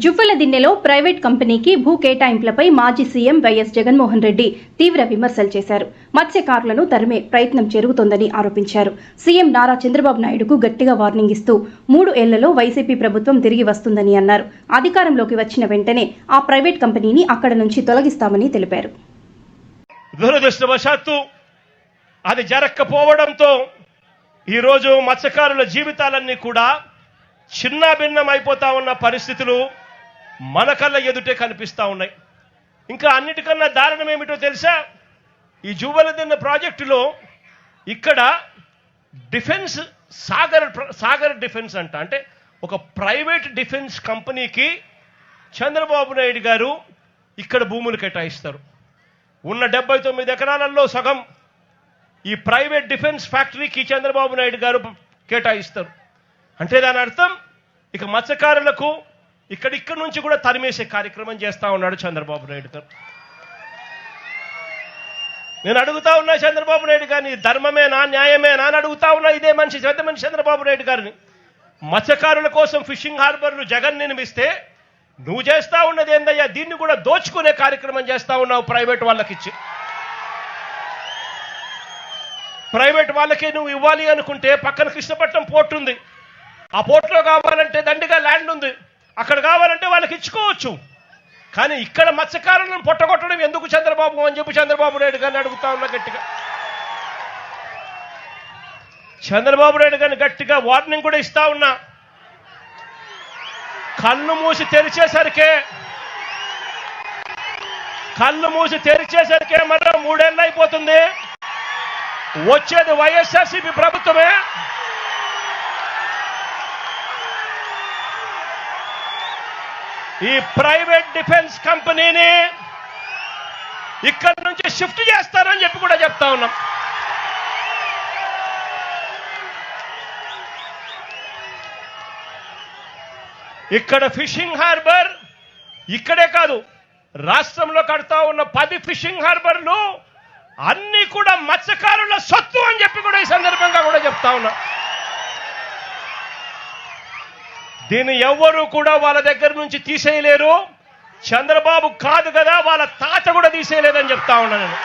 Juvvala దిన్నెలో private కంపెనీకి భూ కేటాయింపులపై మాజీ సీఎం వైఎస్ జగన్మోహన్ రెడ్డి తీవ్ర విమర్శలు చేశారు. మత్స్యకారులను తరిమే ప్రయత్నం జరుగుతోందని ఆరోపించారు. సీఎం నారా చంద్రబాబు నాయుడుకు గట్టిగా వార్నింగ్ ఇస్తూ 3 ఏళ్లలో వైసీపీ ప్రభుత్వం తిరిగి వస్తుందని అన్నారు. అధికారంలోకి వచ్చిన వెంటనే ఆ ప్రైవేట్ కంపెనీని అక్కడ నుంచి తొలగిస్తామని తెలిపారు. దురదృష్టవశాత్తు అది జరగకపోవడంతో ఈరోజు మత్స్యకారుల జీవితాలన్నీ కూడా చిన్నాభిన్నం అయిపోతా ఉన్న పరిస్థితులు మన కళ్ళ ఎదుటే కనిపిస్తా ఉన్నాయి. ఇంకా అన్నిటికన్నా దారుణం ఏమిటో తెలుసా? ఈ జువ్వలదిన్నె ప్రాజెక్టులో ఇక్కడ డిఫెన్స్ సాగర్ డిఫెన్స్ అంటే ఒక ప్రైవేట్ డిఫెన్స్ కంపెనీకి చంద్రబాబు నాయుడు గారు ఇక్కడ భూములు కేటాయిస్తారు. ఉన్న 79 ఎకరాలలో సగం ఈ ప్రైవేట్ డిఫెన్స్ ఫ్యాక్టరీకి చంద్రబాబు నాయుడు గారు కేటాయిస్తారు. అంటే దాని అర్థం ఇక మత్స్యకారులకు ఇక్కడి నుంచి కూడా తరిమేసే కార్యక్రమం చేస్తా ఉన్నాడు చంద్రబాబు నాయుడు గారు. నేను అడుగుతా ఉన్నా చంద్రబాబు నాయుడు గారిని, ధర్మమేనా న్యాయమేనా అని అడుగుతా ఉన్నా. ఇదే మనిషి పెద్ద మనిషి చంద్రబాబు నాయుడు గారిని. మత్స్యకారుల కోసం ఫిషింగ్ హార్బర్లు జగన్ నిర్మిస్తే నువ్వు చేస్తా ఉన్నది ఏందయ్యా? దీన్ని కూడా దోచుకునే కార్యక్రమం చేస్తా ఉన్నావు ప్రైవేట్ వాళ్ళకిచ్చి. ప్రైవేట్ వాళ్ళకి నువ్వు ఇవ్వాలి అనుకుంటే పక్కన కృష్ణపట్నం పోర్ట్ ఉంది. ఆ పోర్ట్లో కావాలంటే దండిగా ల్యాండ్ ఉంది, అక్కడ కావాలంటే వాళ్ళకి ఇచ్చుకోవచ్చు. కానీ ఇక్కడ మత్స్యకారులను పొట్టగొట్టడం ఎందుకు చంద్రబాబు అని చెప్పి చంద్రబాబు నాయుడు గారిని అడుగుతా ఉన్నా గట్టిగా. చంద్రబాబు నాయుడు గారిని గట్టిగా వార్నింగ్ కూడా ఇస్తా ఉన్నా. కళ్ళు మూసి తెరిచేసరికే మరో 3 ఏళ్ళు అయిపోతుంది. వచ్చేది వైఎస్ఆర్సీపీ ప్రభుత్వమే. ఈ ప్రైవేట్ డిఫెన్స్ కంపెనీని ఇక్కడి నుంచి షిఫ్ట్ చేస్తారని చెప్పి కూడా చెప్తా ఉన్నాం. ఇక్కడ ఫిషింగ్ హార్బర్ ఇక్కడే కాదు, రాష్ట్రంలో కడతా ఉన్న 10 ఫిషింగ్ హార్బర్లు అన్ని కూడా మత్స్యకారుల సొత్తు అని చెప్పి కూడా ఈ సందర్భంగా కూడా చెప్తా ఉన్నా. దీన్ని ఎవ్వరూ కూడా వాళ్ళ దగ్గర నుంచి తీసేయలేరు. చంద్రబాబు కాదు కదా, వాళ్ళ తాత కూడా తీసేయలేదని చెప్తా ఉన్నా నేను.